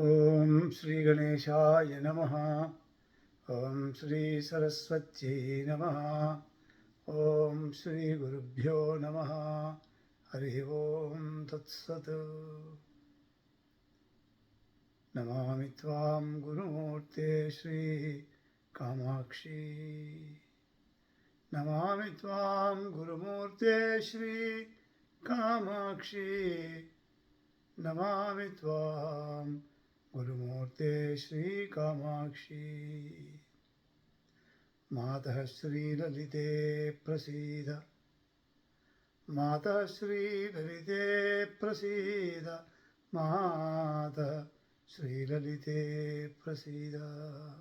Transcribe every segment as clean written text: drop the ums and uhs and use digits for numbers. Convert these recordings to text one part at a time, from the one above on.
Om Shri Ganeshaya Namaha. Om Shri Saraswati Namaha. Om Shri Gurubhyo Namaha. Hari Om Tat Sat. Namami Tvam Gurumurte Shri Kamakshi. Namami Tvam Gurumurte Shri Kamakshi. Namami Tvam Gurumurte Shri Kamakshi. Matah Shri Lalite Prasida. Matah Shri Lalite Prasida. Matah Shri Lalite Prasida.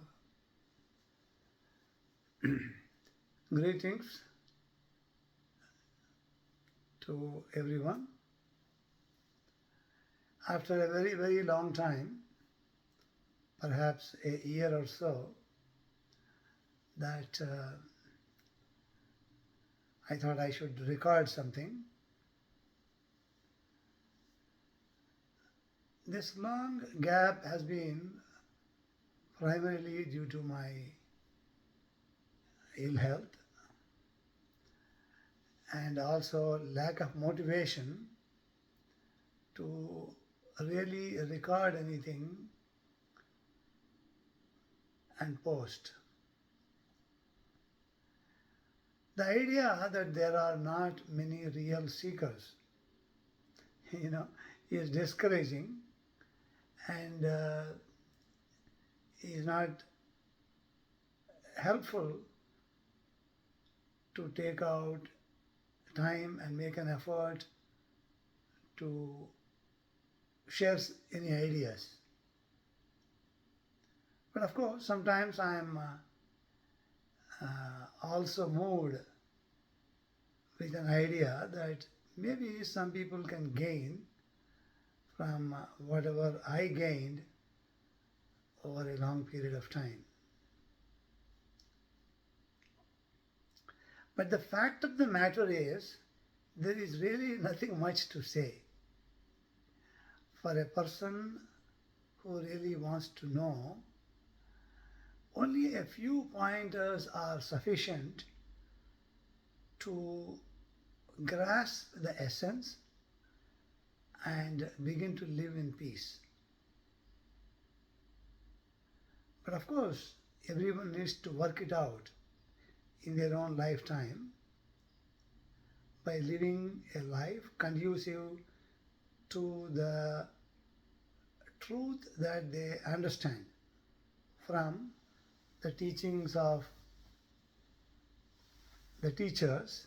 Greetings to everyone. After a very, very long time, perhaps a year or so, that I thought I should record something. This long gap has been primarily due to my ill health and also lack of motivation to really record anything and post. The idea that there are not many real seekers, is discouraging and is not helpful to take out time and make an effort to share any ideas. But of course, sometimes I am also moved with an idea that maybe some people can gain from whatever I gained over a long period of time. But the fact of the matter is, there is really nothing much to say. For a person who really wants to know, only a few pointers are sufficient to grasp the essence and begin to live in peace. But of course, everyone needs to work it out in their own lifetime by living a life conducive to the truth that they understand from the teachings of the teachers,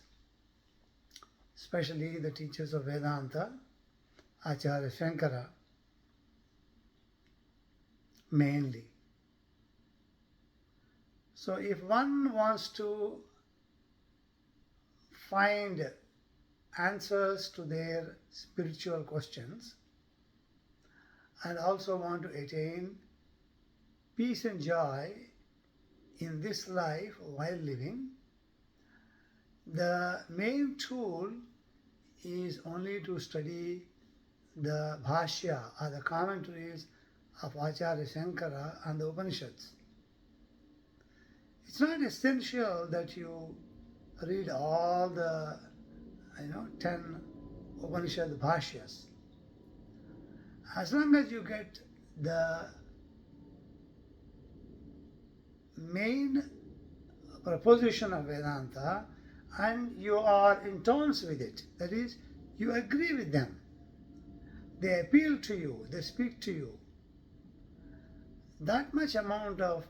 especially the teachers of Vedanta, Acharya Shankara, mainly. So if one wants to find answers to their spiritual questions and also want to attain peace and joy in this life while living, the main tool is only to study the bhashya or the commentaries of Acharya Shankara and the Upanishads. It's not essential that you read all the 10 Upanishad bhashyas. As long as you get the main proposition of Vedanta and you are in terms with it, that is, you agree with them, they appeal to you, they speak to you, that much amount of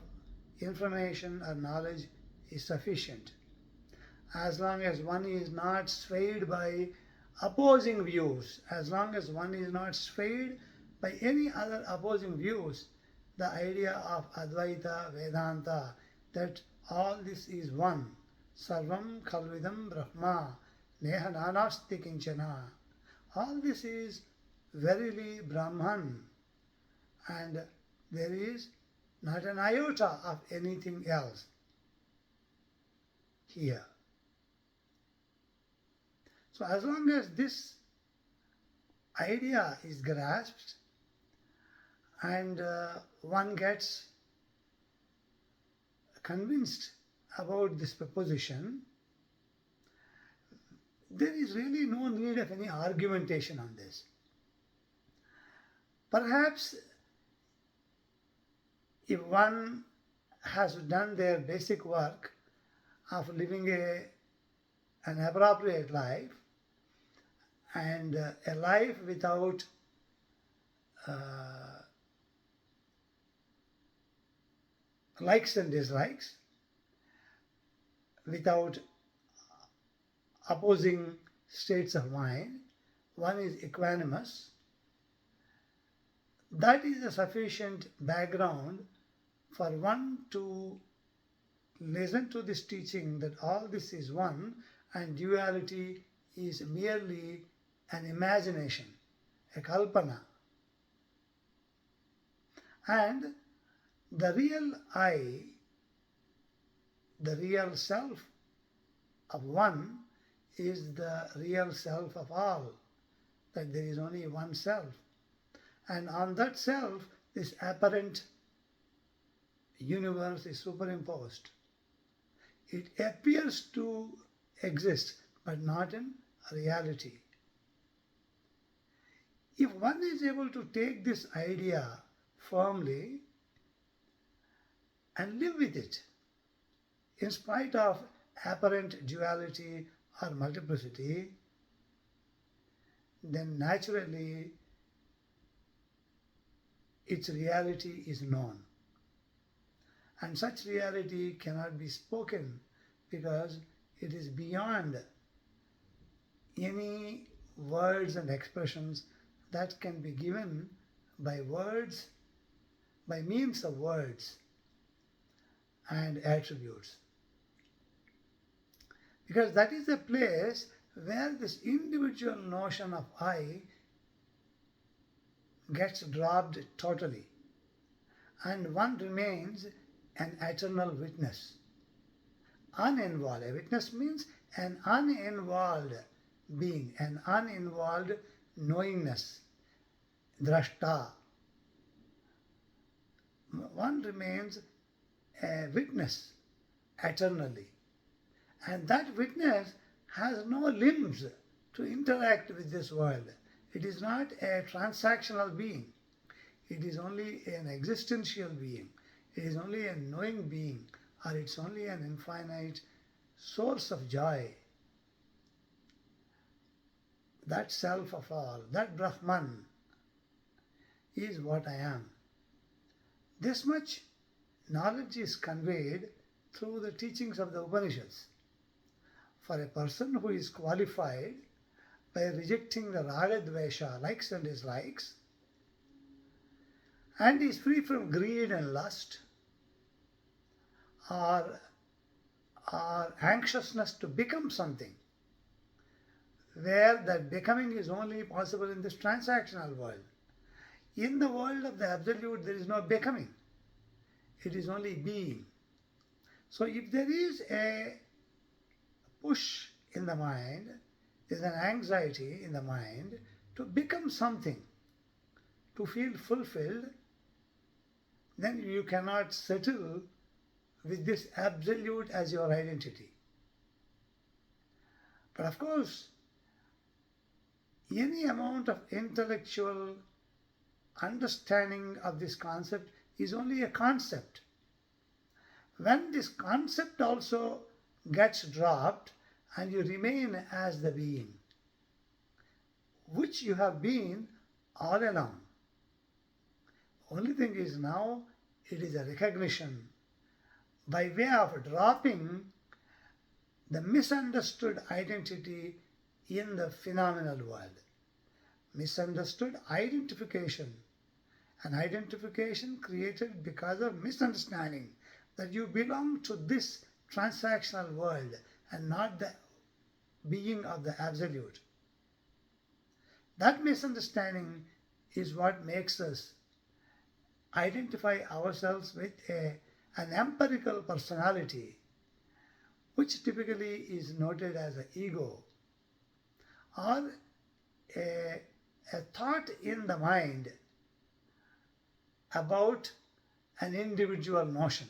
information or knowledge is sufficient. As long as one is not swayed by opposing views, as long as one is not swayed by any other opposing views, the idea of Advaita Vedanta, that all this is one, Sarvam Khalvidam Brahma, Neha Nanasti Kinchana, all this is verily Brahman, and there is not an iota of anything else here. So as long as this idea is grasped and one gets convinced about this proposition, there is really no need of any argumentation on this. Perhaps if one has done their basic work of living an appropriate life and a life without likes and dislikes, without opposing states of mind, one is equanimous. That is a sufficient background for one to listen to this teaching that all this is one and duality is merely an imagination, a kalpana. And the real I, the real self of one, is the real self of all, that there is only one self. And on that self, this apparent universe is superimposed. It appears to exist, but not in reality. If one is able to take this idea firmly and live with it, in spite of apparent duality or multiplicity, then naturally its reality is known. And such reality cannot be spoken because it is beyond any words and expressions that can be given by words, by means of words and attributes. Because that is the place where this individual notion of I gets dropped totally, and one remains an eternal witness, uninvolved. A witness means an uninvolved being, an uninvolved knowingness, drashta. One remains a witness eternally, and that witness has no limbs to interact with this world. It is not a transactional being. It is only an existential being. It is only a knowing being, or it's only an infinite source of joy. That self of all, that Brahman, is what I am. This much knowledge is conveyed through the teachings of the Upanishads. For a person who is qualified by rejecting the raga dvesha, likes and dislikes, and is free from greed and lust, or anxiousness to become something, where that becoming is only possible in this transactional world. In the world of the Absolute, there is no becoming. It is only being. So if there is a push in the mind, there is an anxiety in the mind to become something, to feel fulfilled, then you cannot settle with this Absolute as your identity. But of course, any amount of intellectual understanding of this concept is only a concept. When this concept also gets dropped and you remain as the being, which you have been all along. Only thing is now it is a recognition by way of dropping the misunderstood identity in the phenomenal world. Misunderstood identification. An identification created because of misunderstanding that you belong to this transactional world and not the being of the Absolute. That misunderstanding is what makes us identify ourselves with an empirical personality, which typically is noted as an ego, or a thought in the mind about an individual notion.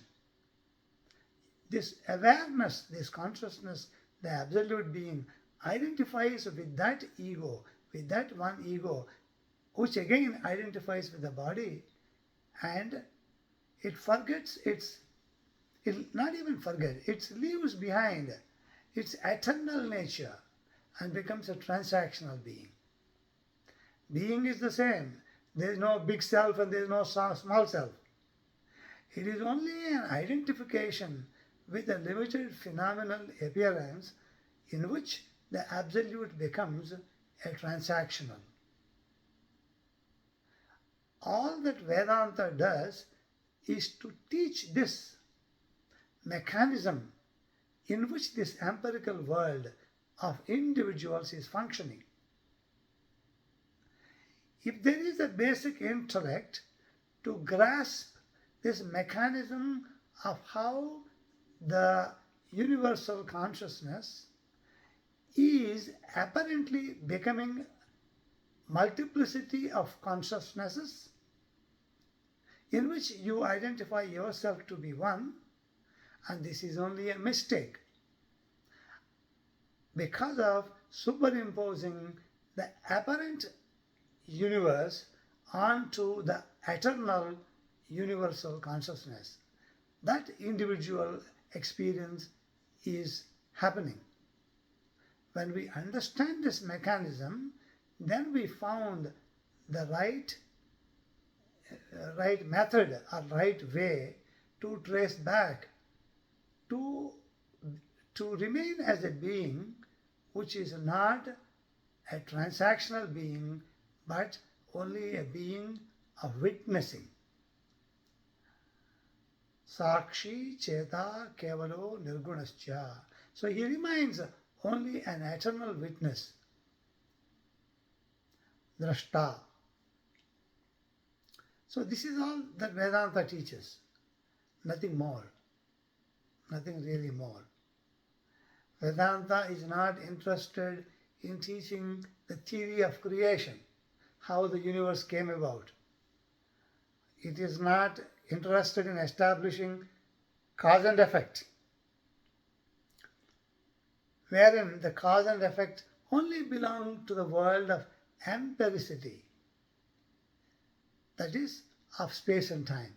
This awareness, this consciousness, the absolute being identifies with that ego, with that one ego, which again identifies with the body, and it forgets it not even forget, it leaves behind its eternal nature and becomes a transactional being. Being is the same. There is no big self and there is no small self. It is only an identification with a limited phenomenal appearance in which the absolute becomes a transactional. All that Vedanta does is to teach this mechanism in which this empirical world of individuals is functioning. If there is a basic intellect to grasp this mechanism of how the universal consciousness is apparently becoming multiplicity of consciousnesses in which you identify yourself to be one, and this is only a mistake because of superimposing the apparent universe onto the eternal universal consciousness. That individual experience is happening. When we understand this mechanism, then we found the right method or right way to trace back to remain as a being which is not a transactional being but only a being of witnessing. Sakshi Cheta Kevalo Nirgunascha. So he remains only an eternal witness. Drashta. So this is all that Vedanta teaches. Nothing more. Nothing really more. Vedanta is not interested in teaching the theory of creation, how the universe came about. It is not interested in establishing cause and effect, wherein the cause and effect only belong to the world of empiricity, that is, of space and time.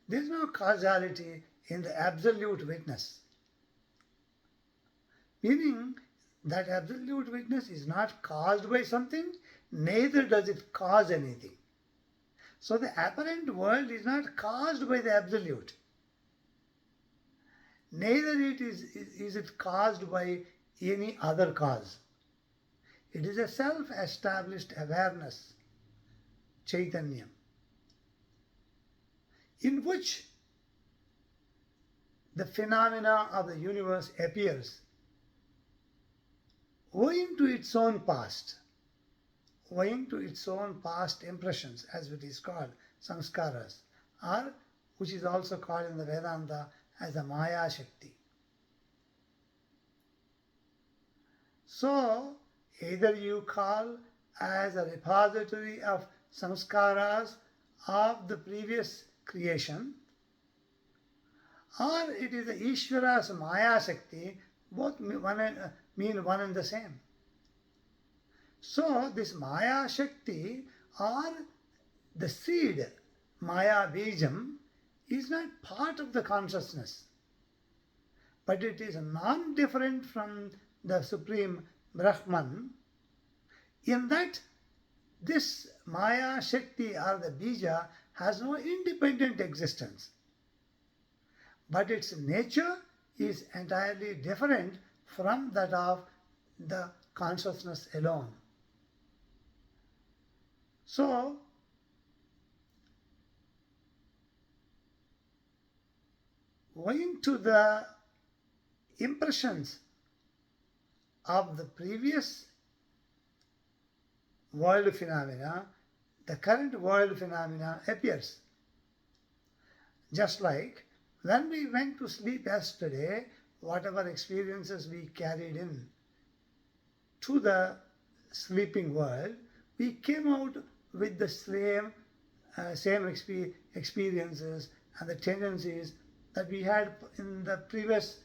There is no causality in the absolute witness, meaning that absolute witness is not caused by something, neither does it cause anything. So the apparent world is not caused by the absolute. Neither is it caused by any other cause. It is a self-established awareness, Chaitanya, in which the phenomena of the universe appears owing to its own past, owing to its own past impressions, as it is called, samskaras, or which is also called in the Vedanta as the Maya Shakti. So, either you call as a repository of samskaras of the previous creation, or it is the Ishvara's Maya Shakti, both mean one and the same. So this Maya Shakti or the seed, Maya Bijam, is not part of the consciousness, but it is non-different from the Supreme Brahman, in that this Maya Shakti or the Bija has no independent existence, but its nature is entirely different from that of the consciousness alone. So, owing to the impressions of the previous world phenomena, the current world phenomena appears. Just like when we went to sleep yesterday, whatever experiences we carried in to the sleeping world, we came out with the same same experiences and the tendencies that we had in the previous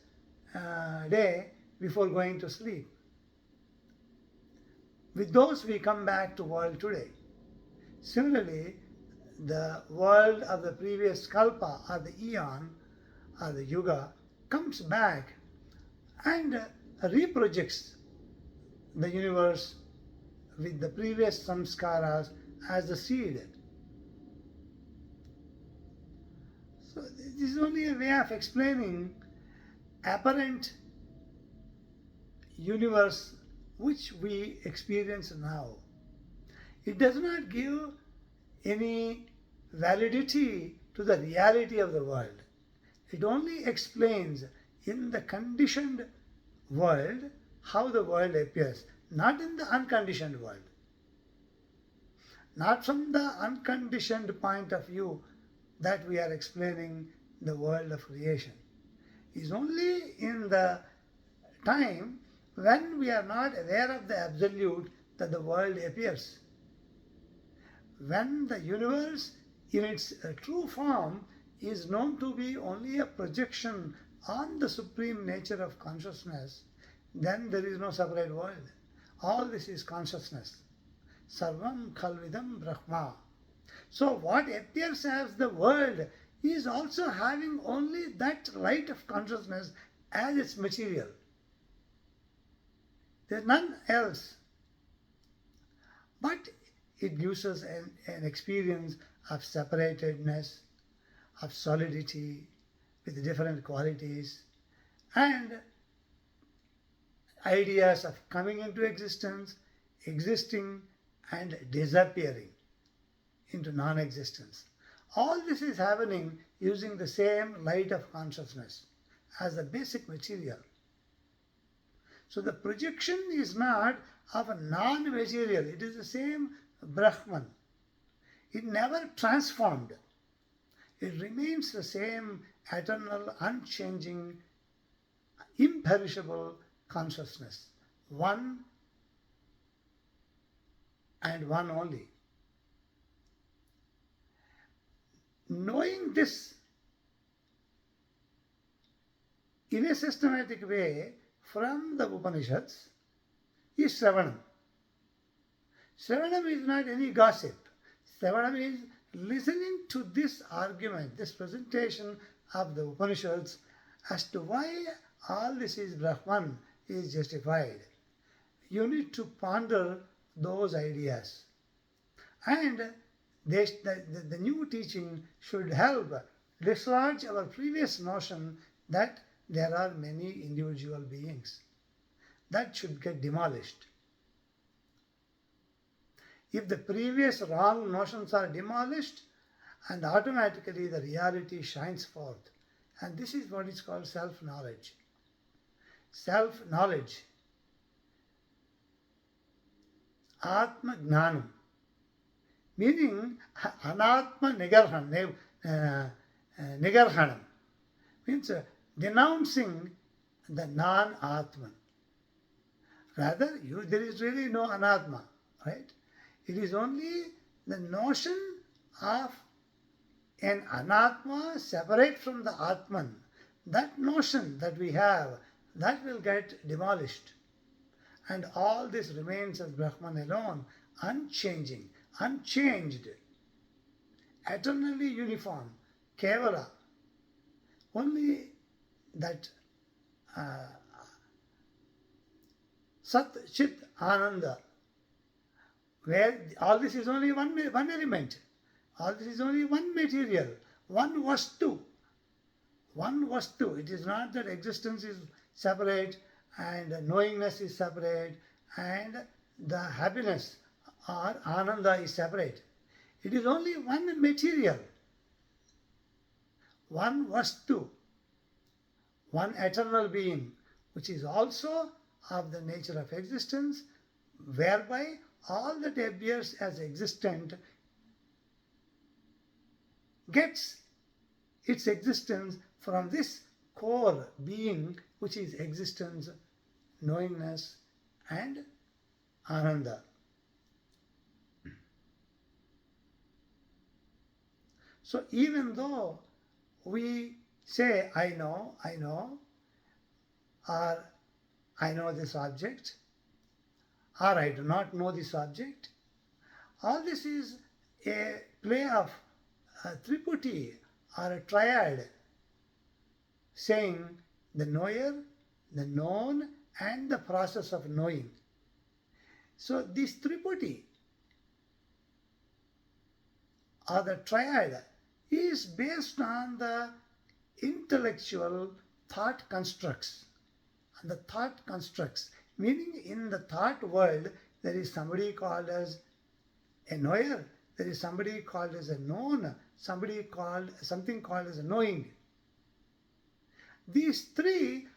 day before going to sleep. With those we come back to world today. Similarly, the world of the previous kalpa or the eon or the yuga comes back and reprojects the universe with the previous samskaras as the seed. So this is only a way of explaining apparent universe which we experience now. It does not give any validity to the reality of the world. It only explains in the conditioned world how the world appears, not in the unconditioned world. Not from the unconditioned point of view that we are explaining the world of creation. It is only in the time when we are not aware of the absolute that the world appears. When the universe in its true form is known to be only a projection on the supreme nature of consciousness, then there is no separate world. All this is consciousness. Sarvam Khalvidam Brahma. So what appears as the world is also having only that light of consciousness as its material. There is none else. But it gives us an experience of separatedness, of solidity with different qualities, and ideas of coming into existence, existing, and disappearing into non-existence. All this is happening using the same light of consciousness as the basic material. So the projection is not of a non-material, it is the same Brahman. It never transformed. It remains the same eternal, unchanging, imperishable consciousness. One and one only. Knowing this in a systematic way from the Upanishads is Shravanam. Shravanam is not any gossip. Shravanam is listening to this argument, this presentation of the Upanishads as to why all this is Brahman is justified. You need to ponder those ideas. And the new teaching should help dislodge our previous notion that there are many individual beings. That should get demolished. If the previous wrong notions are demolished, and automatically the reality shines forth. And this is what is called self-knowledge. Self-knowledge. Atma Gnanam. Meaning Anatma Nigarhanam. Means denouncing the non-Atman. Rather, there is really no Anatma, right? It is only the notion of an Anatma separate from the Atman. That notion that we have, that will get demolished. And all this remains as Brahman alone, unchanging, unchanged, eternally uniform, Kevala. Only that Sat Chit Ananda, where all this is only one element, all this is only one material, one vastu. One vastu. It is not that existence is separate and knowingness is separate and the happiness or ananda is separate. It is only one material, one vastu, one eternal being, which is also of the nature of existence, whereby all that appears as existent gets its existence from this core being, which is existence, knowingness, and ananda. So even though we say, I know, or I know this object, or I do not know this object, all this is a play of a triputi or a triad, saying the knower, the known, and the process of knowing. So this triputi or the triad is based on the intellectual thought constructs. And the thought constructs, meaning in the thought world, there is somebody called as a knower, there is somebody called as a known, something called as a knowing. These three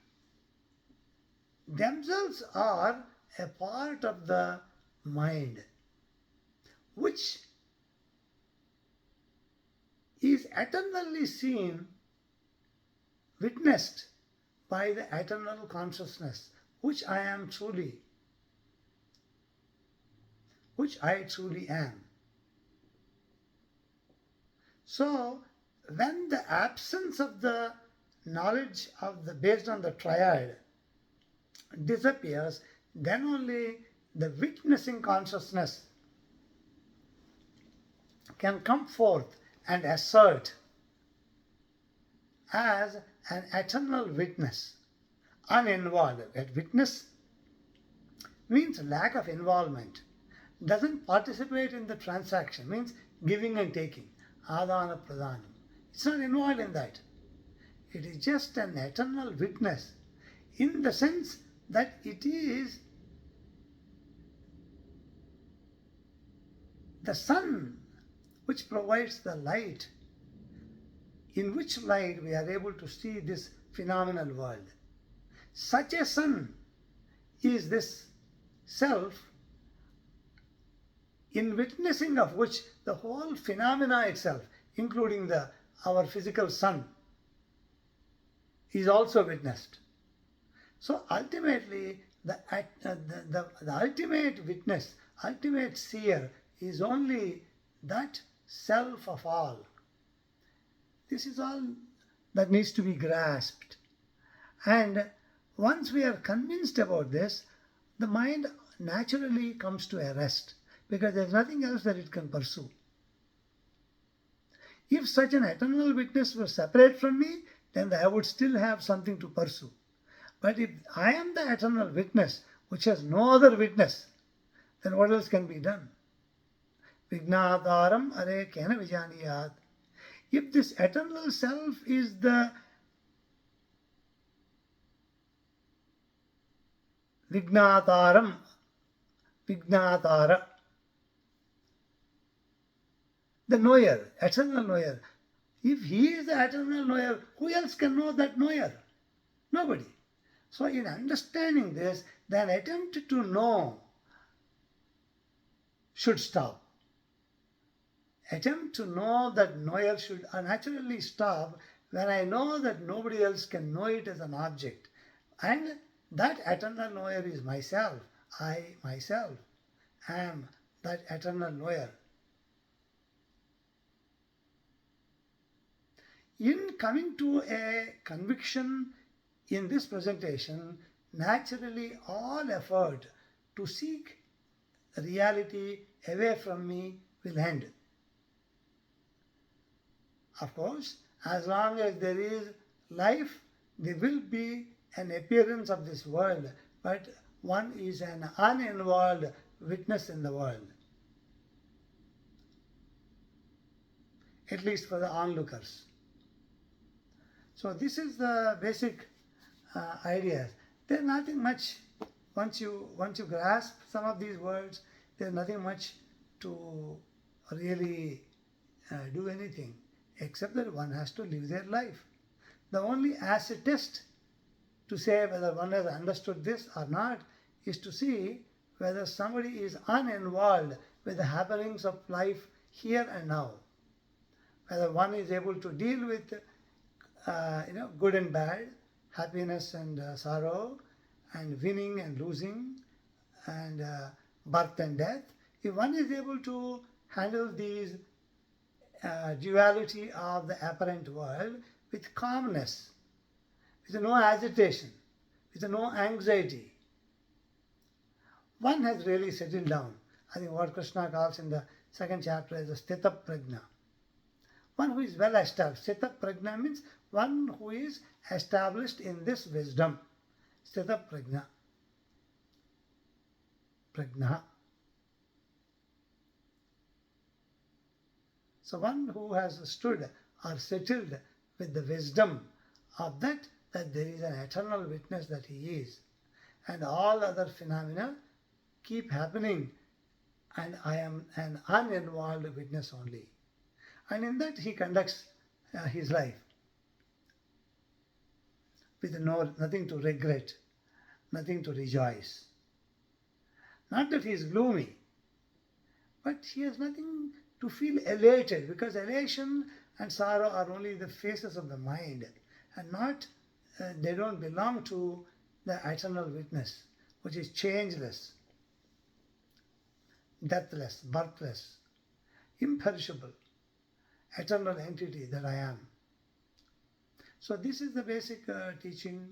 themselves are a part of the mind, which is eternally seen, witnessed by the eternal consciousness, which I truly am. So when the absence of the knowledge based on the triad disappears, then only the witnessing consciousness can come forth and assert as an eternal witness, uninvolved. A witness means lack of involvement, doesn't participate in the transaction, means giving and taking, adana pradhanam. It's not involved in that. It is just an eternal witness in the sense that it is the sun which provides the light, in which light we are able to see this phenomenal world. Such a sun is this self, in witnessing of which the whole phenomena itself, including our physical sun, is also witnessed. So ultimately, the ultimate witness, ultimate seer is only that self of all. This is all that needs to be grasped. And once we are convinced about this, the mind naturally comes to a rest, because there is nothing else that it can pursue. If such an eternal witness were separate from me, then I would still have something to pursue. But if I am the eternal witness, which has no other witness, then what else can be done? Vignataram are kena vijaniyat. If this eternal self is the Vignataram, Vignatara, the knower, eternal knower. If he is the eternal knower, who else can know that knower? Nobody. So in understanding this, the attempt to know should stop. Attempt to know that knower should naturally stop when I know that nobody else can know it as an object. And that eternal knower is myself. I myself am that eternal knower. In coming to a conviction in this presentation, naturally all effort to seek reality away from me will end. Of course, as long as there is life, there will be an appearance of this world, but one is an uninvolved witness in the world, at least for the onlookers. So this is the basic idea. There's nothing much, once you grasp some of these words, there's nothing much to really do anything, except that one has to live their life. The only acid test to say whether one has understood this or not is to see whether somebody is uninvolved with the happenings of life here and now. Whether one is able to deal with good and bad, happiness and sorrow, and winning and losing, and birth and death. If one is able to handle these duality of the apparent world with calmness, with no agitation, with no anxiety. One has really settled down. I think what Krishna calls in the second chapter is a sthita prajna. One who is well established. Sthita prajna means one who is established in this wisdom. Sthita prajna. Prajna. So one who has stood or settled with the wisdom of that there is an eternal witness that he is. And all other phenomena keep happening and I am an uninvolved witness only. And in that he conducts his life with nothing to regret, nothing to rejoice. Not that he is gloomy, but he has nothing to feel elated, because elation and sorrow are only the phases of the mind and not, they don't belong to the eternal witness, which is changeless, deathless, birthless, imperishable, eternal entity that I am. So this is the basic teaching,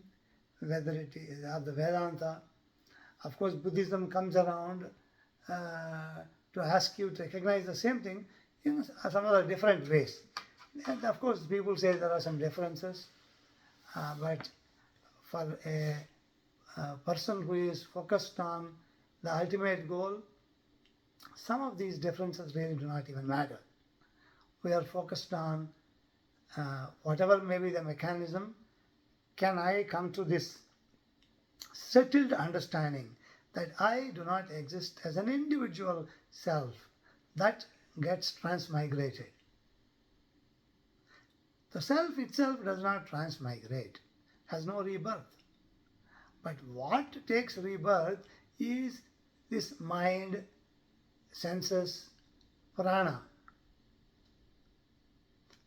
whether it is of the Vedanta. Of course, Buddhism comes around to ask you to recognize the same thing in some other different ways. And of course, people say there are some differences, but for a person who is focused on the ultimate goal, some of these differences really do not even matter. We are focused on whatever may be the mechanism. Can I come to this settled understanding that I do not exist as an individual self that gets transmigrated? The self itself does not transmigrate, has no rebirth. But what takes rebirth is this mind, senses, prana,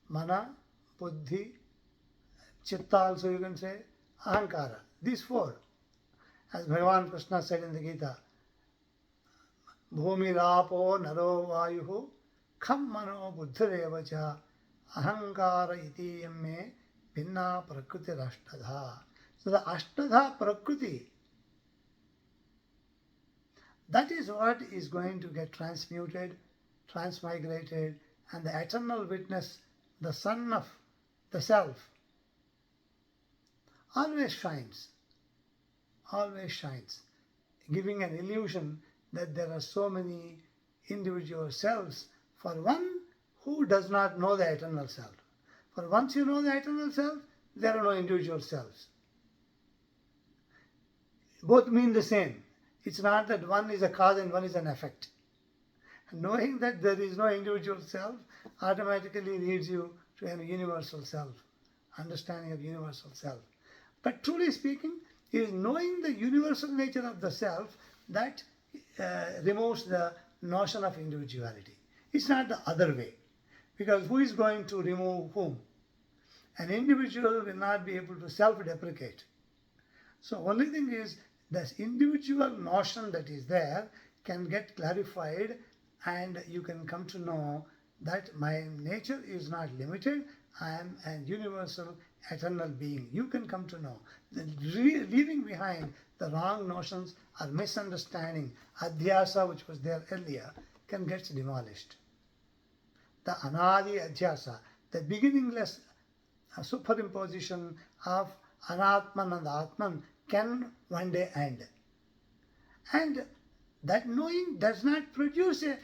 mana, buddhi, chitta also you can say, ahankara. These four. As Bhagavan Krishna said in the Gita, Bhumi rapo naro vayuhu kham mano buddhireva cha ahankara iti yamme binna prakriti ashtadha. So the ashtadha prakriti, that is what is going to get transmuted, transmigrated, and the eternal witness, the son of the self, always shines, giving an illusion that there are so many individual selves for one who does not know the eternal self. For once you know the eternal self, there are no individual selves. Both mean the same. It's not that one is a cause and one is an effect. Knowing that there is no individual self automatically leads you to a universal self, understanding of universal self. But truly speaking, it is knowing the universal nature of the self that removes the notion of individuality. It's not the other way. Because who is going to remove whom? An individual will not be able to self-deprecate. So only thing is, this individual notion that is there can get clarified, and you can come to know that my nature is not limited. I am a universal eternal being. You can come to know. Leaving behind the wrong notions or misunderstanding, adhyasa which was there earlier, can get demolished. The anadi adhyasa, the beginningless superimposition of anatman and atman, can one day end. And that knowing does not produce an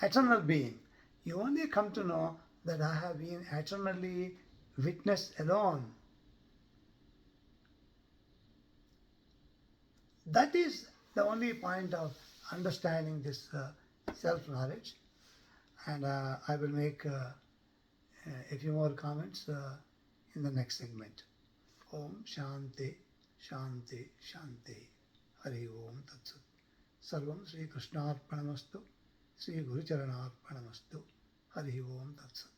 eternal being. You only come to know that I have been eternally witnessed alone. That is the only point of understanding this self-knowledge. And I will make a few more comments in the next segment. Om Shanti, Shanti, Shanti. Hari Om Tat Sat. Sarvam Sri Krishnarpanamastu. Sri Guru Charanarpanamastu. Hari Om Tat Sat.